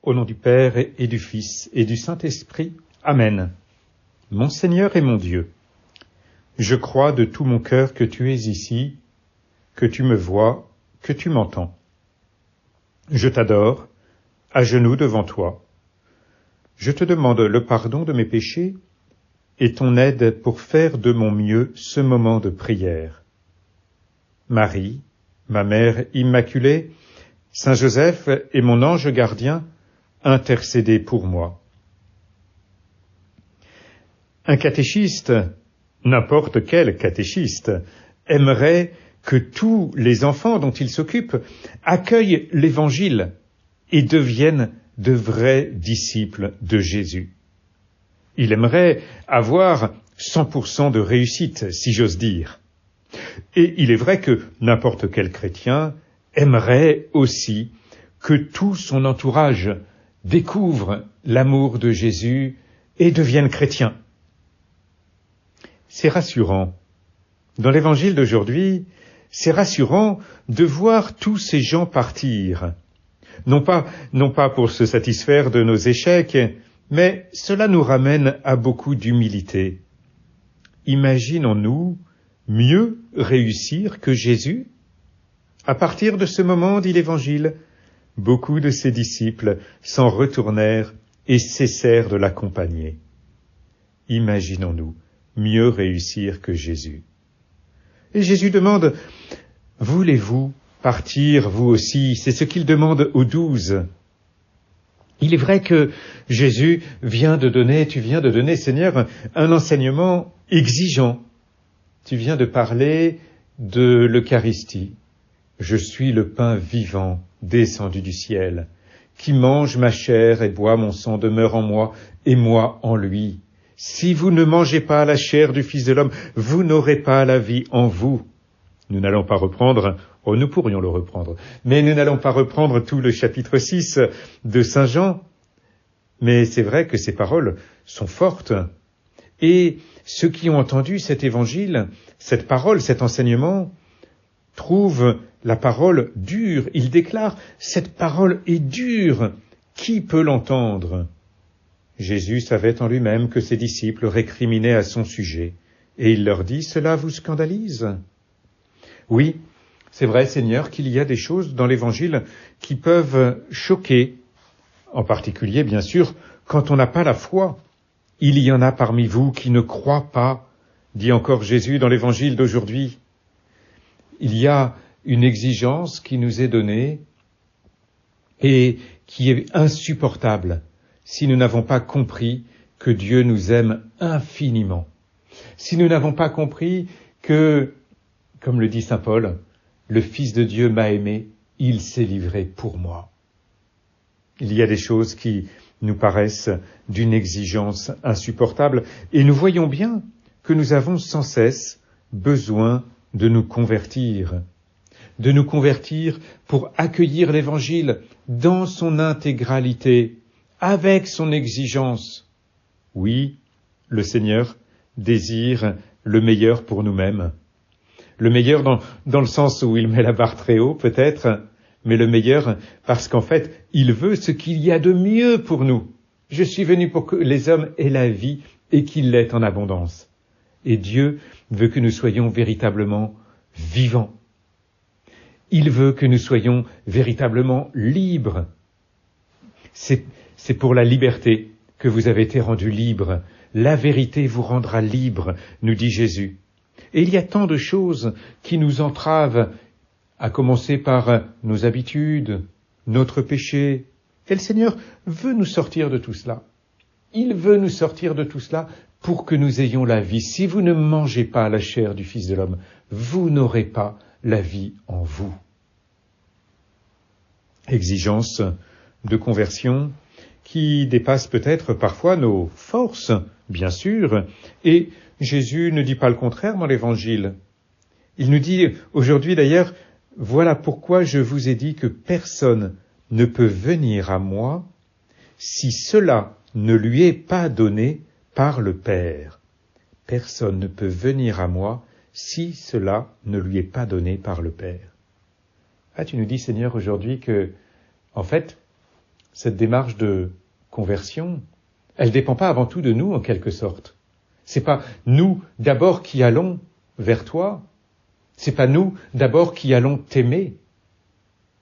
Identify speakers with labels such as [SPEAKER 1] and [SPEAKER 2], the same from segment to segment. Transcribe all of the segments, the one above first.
[SPEAKER 1] Au nom du Père et du Fils et du Saint-Esprit. Amen. Mon Seigneur et mon Dieu, je crois de tout mon cœur que tu es ici, que tu me vois, que tu m'entends. Je t'adore, à genoux devant toi. Je te demande le pardon de mes péchés et ton aide pour faire de mon mieux ce moment de prière. Marie, ma mère immaculée, Saint Joseph et mon ange gardien, intercédez pour moi. Un catéchiste, n'importe quel catéchiste, aimerait que tous les enfants dont il s'occupe accueillent l'Évangile et deviennent de vrais disciples de Jésus. Il aimerait avoir 100% de réussite, si j'ose dire. Et il est vrai que n'importe quel chrétien aimerait aussi que tout son entourage découvre l'amour de Jésus et devienne chrétien. C'est rassurant. Dans l'évangile d'aujourd'hui, c'est rassurant de voir tous ces gens partir. Non pas pour se satisfaire de nos échecs, mais cela nous ramène à beaucoup d'humilité. Imaginons-nous mieux réussir que Jésus? À partir de ce moment, dit l'Évangile, beaucoup de ses disciples s'en retournèrent et cessèrent de l'accompagner. Imaginons-nous mieux réussir que Jésus. Et Jésus demande, « Voulez-vous partir, vous aussi ?» C'est ce qu'il demande aux 12. Il est vrai que Jésus tu viens de donner, Seigneur, un enseignement exigeant. Tu viens de parler de l'Eucharistie. Je suis le pain vivant, descendu du ciel. Qui mange ma chair et boit mon sang demeure en moi, et moi en lui. Si vous ne mangez pas la chair du Fils de l'homme, vous n'aurez pas la vie en vous. Nous n'allons pas reprendre, nous pourrions le reprendre, mais nous n'allons pas reprendre tout le chapitre 6 de Saint Jean. Mais c'est vrai que ces paroles sont fortes. Et ceux qui ont entendu cet évangile, cette parole, cet enseignement, trouvent la parole dure. Ils déclarent, cette parole est dure. Qui peut l'entendre? Jésus savait en lui-même que ses disciples récriminaient à son sujet. Et il leur dit, cela vous scandalise? Oui, c'est vrai, Seigneur, qu'il y a des choses dans l'Évangile qui peuvent choquer, en particulier, bien sûr, quand on n'a pas la foi. Il y en a parmi vous qui ne croient pas, dit encore Jésus dans l'Évangile d'aujourd'hui. Il y a une exigence qui nous est donnée et qui est insupportable si nous n'avons pas compris que Dieu nous aime infiniment. Si nous n'avons pas compris que, comme le dit saint Paul, le Fils de Dieu m'a aimé, il s'est livré pour moi. Il y a des choses qui nous paraissent d'une exigence insupportable et nous voyons bien que nous avons sans cesse besoin de nous convertir pour accueillir l'Évangile dans son intégralité, avec son exigence. Oui, le Seigneur désire le meilleur pour nous-mêmes. Le meilleur dans le sens où il met la barre très haut, peut-être, mais le meilleur parce qu'en fait, il veut ce qu'il y a de mieux pour nous. Je suis venu pour que les hommes aient la vie et qu'ils l'aient en abondance. Et Dieu veut que nous soyons véritablement vivants. Il veut que nous soyons véritablement libres. C'est pour la liberté que vous avez été rendus libres. La vérité vous rendra libres, nous dit Jésus. Et il y a tant de choses qui nous entravent, à commencer par nos habitudes, notre péché. Et le Seigneur veut nous sortir de tout cela. Il veut nous sortir de tout cela pour que nous ayons la vie. Si vous ne mangez pas la chair du Fils de l'homme, vous n'aurez pas la vie en vous. Exigence de conversion qui dépasse peut-être parfois nos forces, bien sûr, et Jésus ne dit pas le contraire dans l'Évangile. Il nous dit aujourd'hui d'ailleurs, voilà pourquoi je vous ai dit que personne ne peut venir à moi si cela ne lui est pas donné par le Père. Personne ne peut venir à moi si cela ne lui est pas donné par le Père. Ah, tu nous dis, Seigneur, aujourd'hui que, en fait, cette démarche de conversion, elle ne dépend pas avant tout de nous, en quelque sorte. C'est pas nous d'abord qui allons vers toi, c'est pas nous d'abord qui allons t'aimer,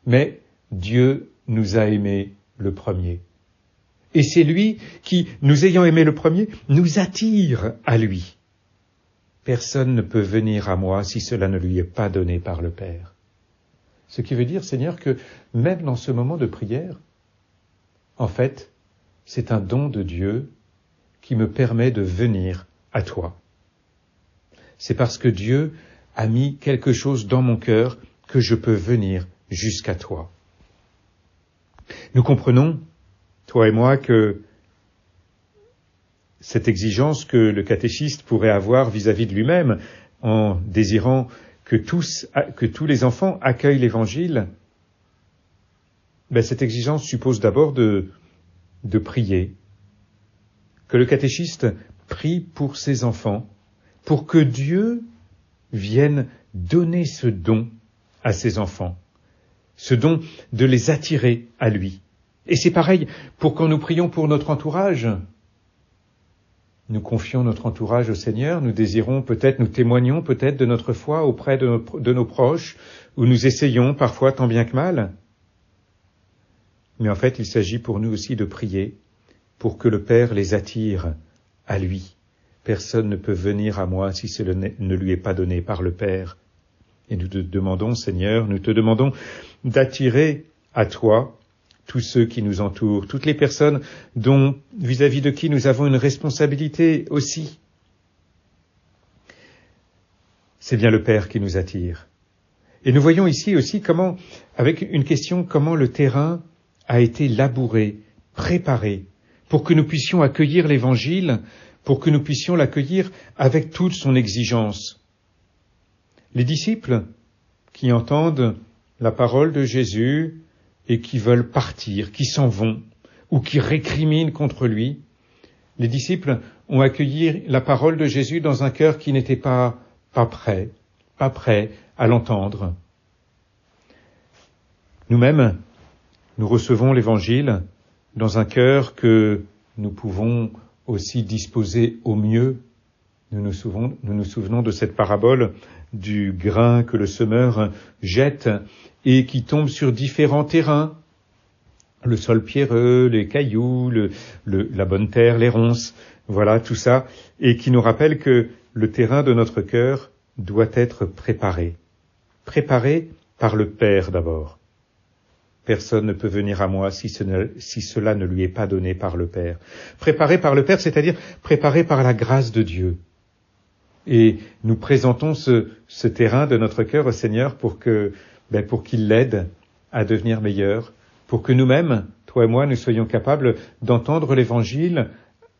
[SPEAKER 1] mais Dieu nous a aimés le premier. Et c'est lui qui, nous ayant aimés le premier, nous attire à lui. Personne ne peut venir à moi si cela ne lui est pas donné par le Père. Ce qui veut dire, Seigneur, que même dans ce moment de prière, en fait, c'est un don de Dieu qui me permet de venir à toi. C'est parce que Dieu a mis quelque chose dans mon cœur que je peux venir jusqu'à toi. Nous comprenons, toi et moi, que cette exigence que le catéchiste pourrait avoir vis-à-vis de lui-même, en désirant que tous les enfants accueillent l'Évangile, cette exigence suppose d'abord de prier, que le catéchiste prie pour ses enfants, pour que Dieu vienne donner ce don à ses enfants, ce don de les attirer à lui. Et c'est pareil pour quand nous prions pour notre entourage. Nous confions notre entourage au Seigneur, nous désirons peut-être, nous témoignons peut-être de notre foi auprès de nos proches, où nous essayons parfois tant bien que mal. Mais en fait, il s'agit pour nous aussi de prier pour que le Père les attire à lui. Personne ne peut venir à moi si cela ne lui est pas donné par le Père. Et nous te demandons, Seigneur, nous te demandons d'attirer à toi tous ceux qui nous entourent, toutes les personnes vis-à-vis de qui nous avons une responsabilité aussi. C'est bien le Père qui nous attire. Et nous voyons ici aussi comment, avec une question, comment le terrain a été labouré, préparé, pour que nous puissions accueillir l'Évangile, pour que nous puissions l'accueillir avec toute son exigence. Les disciples qui entendent la parole de Jésus et qui veulent partir, qui s'en vont, ou qui récriminent contre lui, les disciples ont accueilli la parole de Jésus dans un cœur qui n'était pas prêt à l'entendre. Nous-mêmes, nous recevons l'Évangile dans un cœur que nous pouvons aussi disposer au mieux. Nous nous souvenons de cette parabole du grain que le semeur jette et qui tombe sur différents terrains. Le sol pierreux, les cailloux, la bonne terre, les ronces, voilà tout ça, et qui nous rappelle que le terrain de notre cœur doit être préparé. Préparé par le Père d'abord. Personne ne peut venir à moi si cela ne lui est pas donné par le Père. Préparé par le Père, c'est-à-dire préparé par la grâce de Dieu. Et nous présentons ce terrain de notre cœur au Seigneur pour qu'il l'aide à devenir meilleur, pour que nous-mêmes, toi et moi, nous soyons capables d'entendre l'Évangile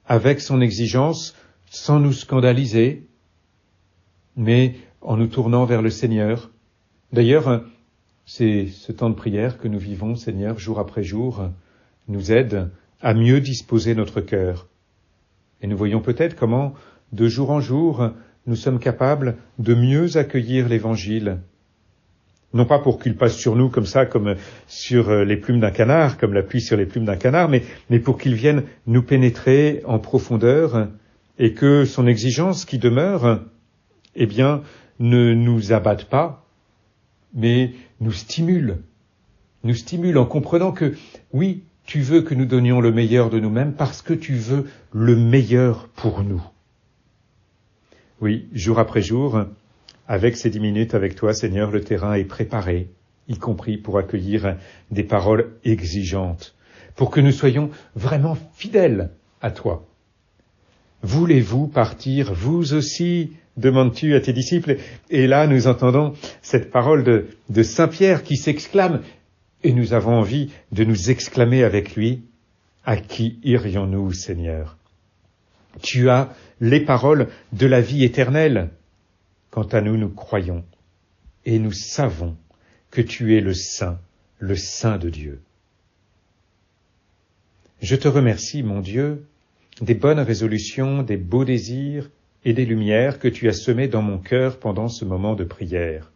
[SPEAKER 1] avec son exigence, sans nous scandaliser, mais en nous tournant vers le Seigneur. D'ailleurs, c'est ce temps de prière que nous vivons, Seigneur, jour après jour, nous aide à mieux disposer notre cœur. Et nous voyons peut-être comment, de jour en jour, nous sommes capables de mieux accueillir l'Évangile. Non pas pour qu'il passe sur nous comme ça, comme sur les plumes d'un canard, comme la pluie sur les plumes d'un canard, mais pour qu'il vienne nous pénétrer en profondeur et que son exigence qui demeure, ne nous abatte pas, mais nous stimule en comprenant que, oui, tu veux que nous donnions le meilleur de nous-mêmes parce que tu veux le meilleur pour nous. Oui, jour après jour, avec ces 10 minutes avec toi, Seigneur, le terrain est préparé, y compris pour accueillir des paroles exigeantes, pour que nous soyons vraiment fidèles à toi. Voulez-vous partir, vous aussi, demandes-tu à tes disciples? Et là, nous entendons cette parole de Saint Pierre qui s'exclame, et nous avons envie de nous exclamer avec lui, à qui irions-nous, Seigneur? Tu as les paroles de la vie éternelle. Quant à nous, nous croyons, et nous savons que tu es le Saint de Dieu. Je te remercie, mon Dieu, des bonnes résolutions, des beaux désirs et des lumières que tu as semées dans mon cœur pendant ce moment de prière.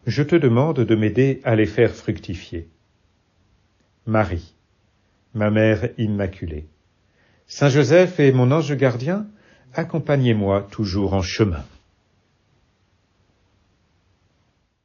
[SPEAKER 1] Je te demande de m'aider à les faire fructifier. Marie, ma Mère Immaculée. Saint Joseph et mon ange gardien, accompagnez-moi toujours en chemin.